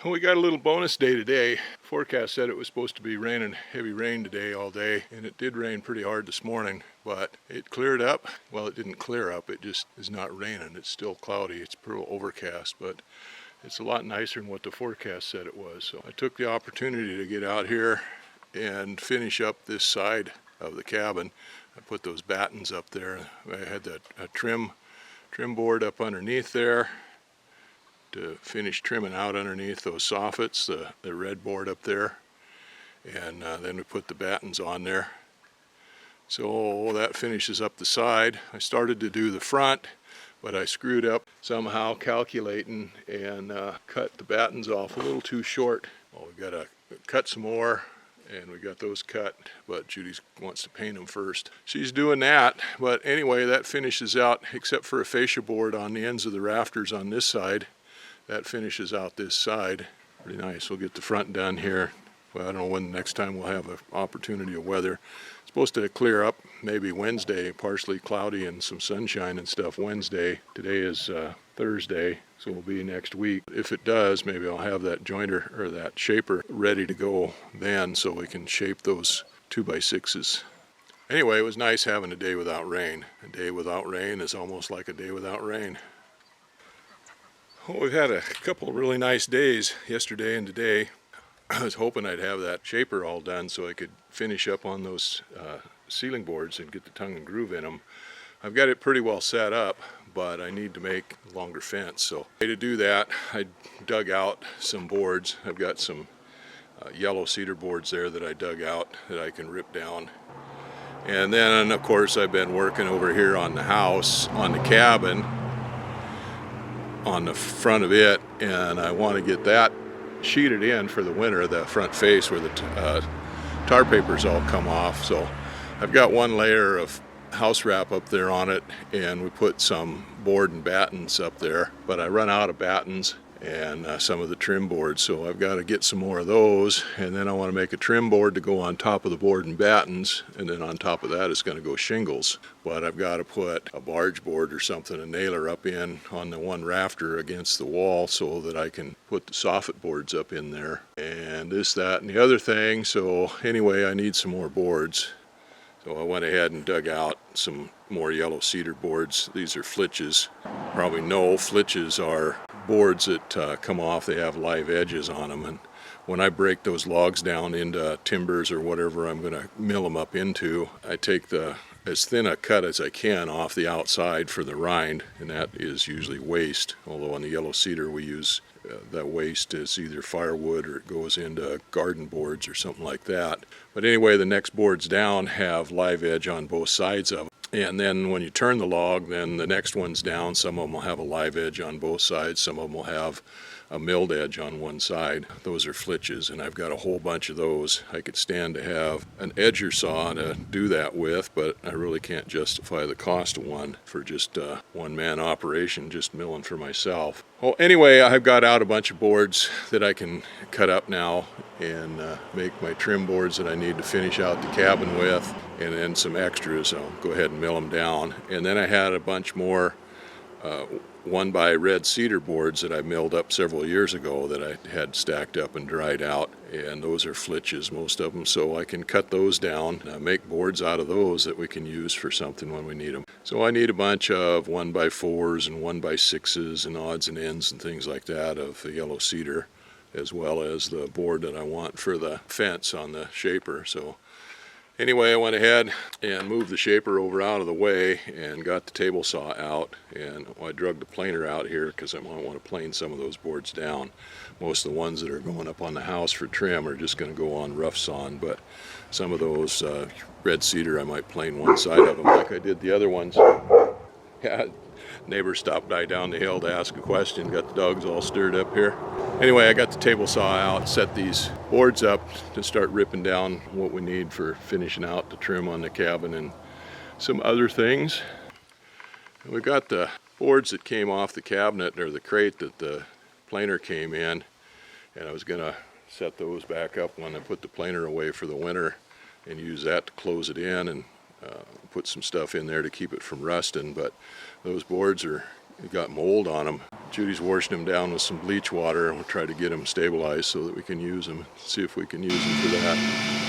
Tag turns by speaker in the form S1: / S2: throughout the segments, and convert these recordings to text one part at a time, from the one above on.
S1: We got a little bonus day today. Forecast said it was supposed to be raining, heavy rain today all day, and it did rain pretty hard this morning, but it cleared up. Well, it didn't clear up, it just is not raining. It's still cloudy, it's pretty overcast, but it's a lot nicer than what the forecast said it was. So I took the opportunity to get out here and finish up this side of the cabin. I put those battens up there. I had that trim board up underneath there to finish trimming out underneath those soffits, the red board up there, and then we put the battens on there. So that finishes up the side. I started to do the front, but I screwed up somehow calculating and cut the battens off a little too short. Well, we got to cut some more, and we got those cut, but Judy wants to paint them first. She's doing that, but anyway, that finishes out, except for a fascia board on the ends of the rafters on this side. That finishes out this side. Pretty nice. We'll get the front done here. Well, I don't know when the next time we'll have an opportunity of weather. It's supposed to clear up maybe Wednesday, partially cloudy and some sunshine and stuff Wednesday. Today is Thursday, so it'll be next week. If it does, maybe I'll have that jointer or that shaper ready to go then, so we can shape those 2x6s. Anyway, it was nice having a day without rain. A day without rain is almost like a day without rain. Well, we've had a couple of really nice days yesterday and today. I was hoping I'd have that shaper all done so I could finish up on those ceiling boards and get the tongue and groove in them. I've got it pretty well set up, but I need to make a longer fence. So to do that, I dug out some boards. I've got some yellow cedar boards there that I dug out that I can rip down. And then, of course, I've been working over here on the house, on the cabin, on the front of it, and I want to get that sheeted in for the winter, the front face where the tar papers all come off. So I've got one layer of house wrap up there on it, and we put some board and battens up there, but I run out of battens and some of the trim boards, so I've got to get some more of those, and then I want to make a trim board to go on top of the board and battens, and then on top of that is going to go shingles. But I've got to put a barge board or something, a nailer up in on the one rafter against the wall so that I can put the soffit boards up in there, and this, that, and the other thing. So anyway, I need some more boards. So I went ahead and dug out some more yellow cedar boards. These are flitches. Probably know flitches are boards that come off. They have live edges on them, and when I break those logs down into timbers or whatever I'm going to mill them up into, I take as thin a cut as I can off the outside for the rind, and that is usually waste. Although on the yellow cedar we use that waste is either firewood or it goes into garden boards or something like that. But anyway, the next boards down have live edge on both sides of it. And then when you turn the log, then the next one's down. Some of them will have a live edge on both sides. Some of them will have a milled edge on one side. Those are flitches, and I've got a whole bunch of those. I could stand to have an edger saw to do that with, but I really can't justify the cost of one for just a one-man operation, just milling for myself. Well, anyway, I've got out a bunch of boards that I can cut up now and make my trim boards that I need to finish out the cabin with, and then some extras. I'll go ahead and mill them down. And then I had a bunch more 1x red cedar boards that I milled up several years ago that I had stacked up and dried out, and those are flitches, most of them, so I can cut those down and make boards out of those that we can use for something when we need them. So I need a bunch of 1x4s and 1x6s and odds and ends and things like that of the yellow cedar, as well as the board that I want for the fence on the shaper. So anyway, I went ahead and moved the shaper over out of the way and got the table saw out, and I drug the planer out here because I might want to plane some of those boards down. Most of the ones that are going up on the house for trim are just going to go on rough sawn, but some of those red cedar I might plane one side of them like I did the other ones. Yeah, neighbor stopped by down the hill to ask a question, got the dogs all stirred up here. Anyway, I got the table saw out, set these boards up to start ripping down what we need for finishing out the trim on the cabin and some other things. We got the boards that came off the cabinet, or the crate that the planer came in, and I was gonna set those back up when I put the planer away for the winter and use that to close it in and put some stuff in there to keep it from rusting. But those boards are got mold on them. Judy's washing them down with some bleach water, and we'll try to get them stabilized so that we can use them. See if we can use them for that.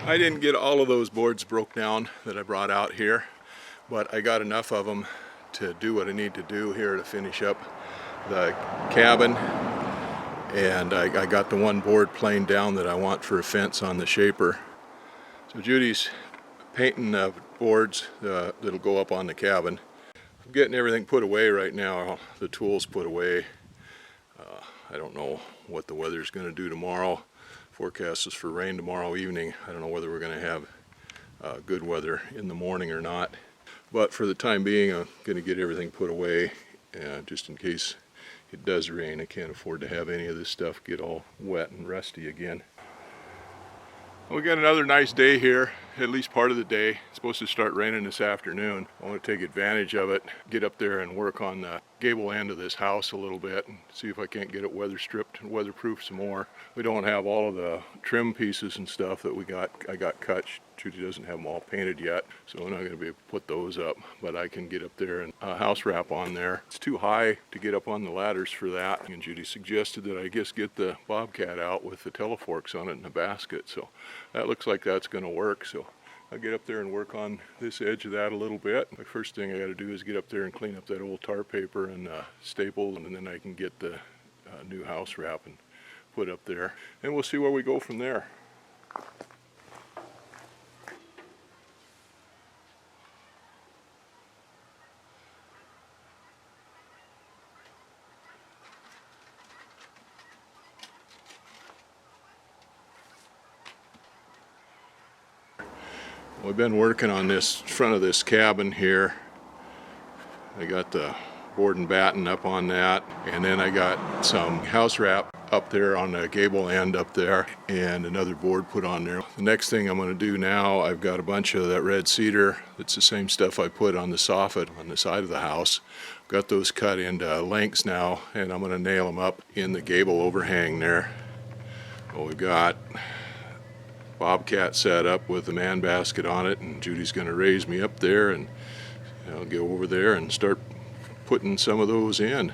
S1: I didn't get all of those boards broke down that I brought out here, but I got enough of them to do what I need to do here to finish up the cabin. And I got the one board planed down that I want for a fence on the shaper. So Judy's painting the boards that'll go up on the cabin. I'm getting everything put away right now, the tools put away. I don't know what the weather's going to do tomorrow. Forecast is for rain tomorrow evening. I don't know whether we're going to have good weather in the morning or not. But for the time being, I'm going to get everything put away just in case it does rain. I can't afford to have any of this stuff get all wet and rusty again. We got another nice day here, at least part of the day. It's supposed to start raining this afternoon. I want to take advantage of it, get up there and work on the gable end of this house a little bit and see if I can't get it weather stripped and weatherproof some more. We don't have all of the trim pieces and stuff that I got cut. Judy doesn't have them all painted yet, so we're not going to be able to put those up, but I can get up there and house wrap on there. It's too high to get up on the ladders for that, and Judy suggested that I just get the Bobcat out with the teleforks on it in a basket, so that looks like that's going to work. So I'll get up there and work on this edge of that a little bit. The first thing I got to do is get up there and clean up that old tar paper and staple, and then I can get the new house wrap and put up there, and we'll see where we go from there. We've been working on this front of this cabin here. I got the board and batten up on that, and then I got some house wrap up there on the gable end up there and another board put on there. The next thing I'm going to do now, I've got a bunch of that red cedar. It's the same stuff I put on the soffit on the side of the house. Got those cut into lengths now, and I'm going to nail them up in the gable overhang there. Well, we've got Bobcat set up with the man basket on it, and Judy's going to raise me up there, and I'll go over there and start putting some of those in.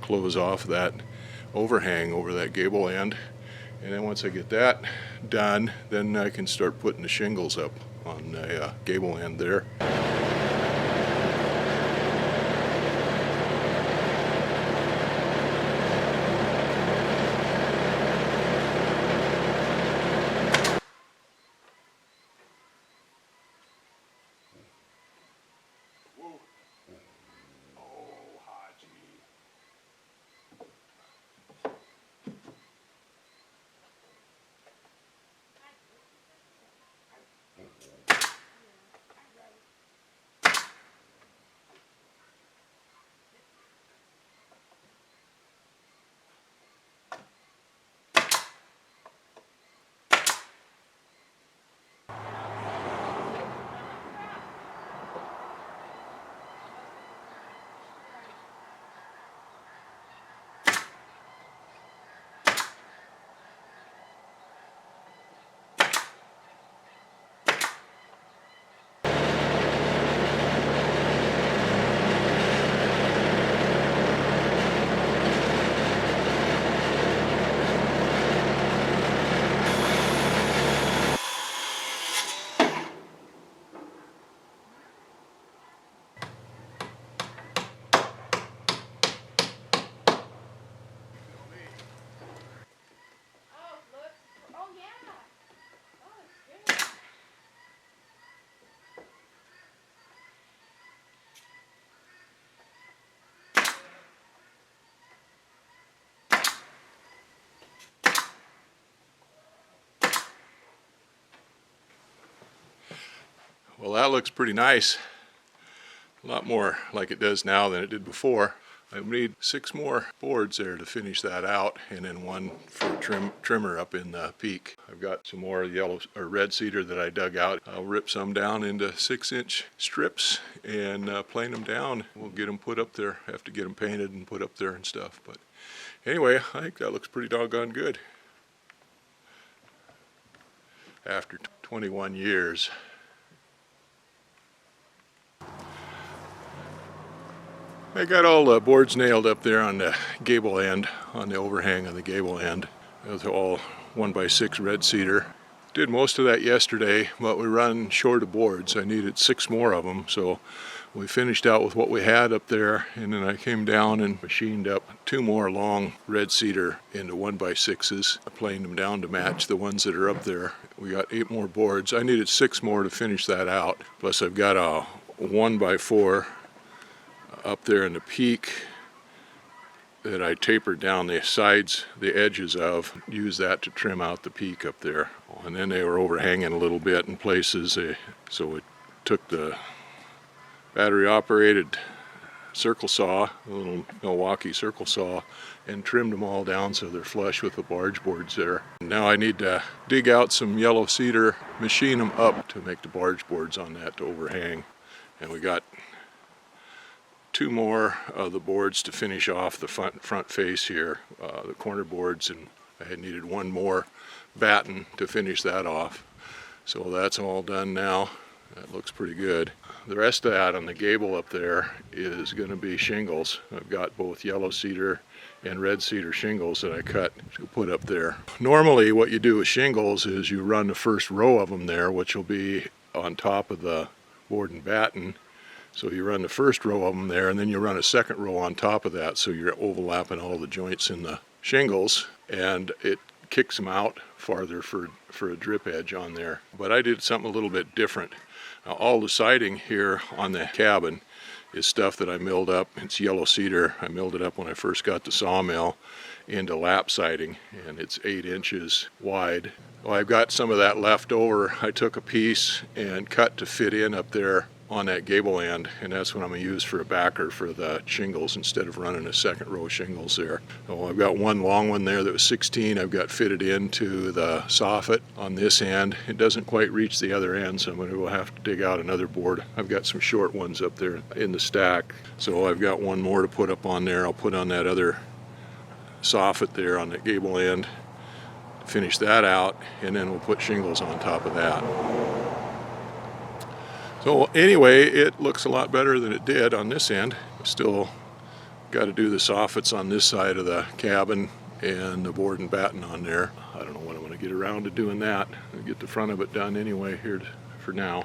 S1: Close off that overhang over that gable end, and then once I get that done, then I can start putting the shingles up on the gable end there. Well, that looks pretty nice. A lot more like it does now than it did before. I need 6 more boards there to finish that out, and then one for trimmer up in the peak. I've got some more yellow or red cedar that I dug out. I'll rip some down into 6-inch strips and plane them down. We'll get them put up there. Have to get them painted and put up there and stuff. But anyway, I think that looks pretty doggone good. After 21 years. I got all the boards nailed up there on the gable end, on the overhang of the gable end. It was all 1x6 red cedar. Did most of that yesterday, but we run short of boards. I needed 6 more of them, so we finished out with what we had up there, and then I came down and machined up 2 more long red cedar into 1x6s. I planed them down to match the ones that are up there. We got 8 more boards. I needed 6 more to finish that out. Plus I've got a 1x4 up there in the peak that I tapered down the sides, the edges of, use that to trim out the peak up there. And then they were overhanging a little bit in places, so it took the battery operated circle saw, a little Milwaukee circle saw, and trimmed them all down so they're flush with the barge boards there. Now I need to dig out some yellow cedar, machine them up to make the barge boards on that to overhang. And we got 2 more of the boards to finish off the front face here, the corner boards, and I had needed 1 more batten to finish that off. So that's all done now. That looks pretty good. The rest of that on the gable up there is going to be shingles. I've got both yellow cedar and red cedar shingles that I cut to put up there. Normally what you do with shingles is you run the first row of them there, which will be on top of the board and batten. So you run the first row of them there, and then you run a second row on top of that, so you're overlapping all the joints in the shingles, and it kicks them out farther for a drip edge on there. But I did something a little bit different. Now, all the siding here on the cabin is stuff that I milled up. It's yellow cedar. I milled it up when I first got the sawmill into lap siding, and it's 8 inches wide. Well, I've got some of that left over. I took a piece and cut to fit in up there on that gable end, and that's what I'm going to use for a backer for the shingles instead of running a second row of shingles there. So I've got one long one there that was 16 I've got fitted into the soffit on this end. It doesn't quite reach the other end, so I'm going to have to dig out another board. I've got some short ones up there in the stack, so I've got 1 more to put up on there. I'll put on that other soffit there on the gable end, finish that out, and then we'll put shingles on top of that. So anyway, it looks a lot better than it did on this end. Still got to do the soffits on this side of the cabin and the board and batten on there. I don't know when I'm going to get around to doing that. I'll get the front of it done anyway here for now.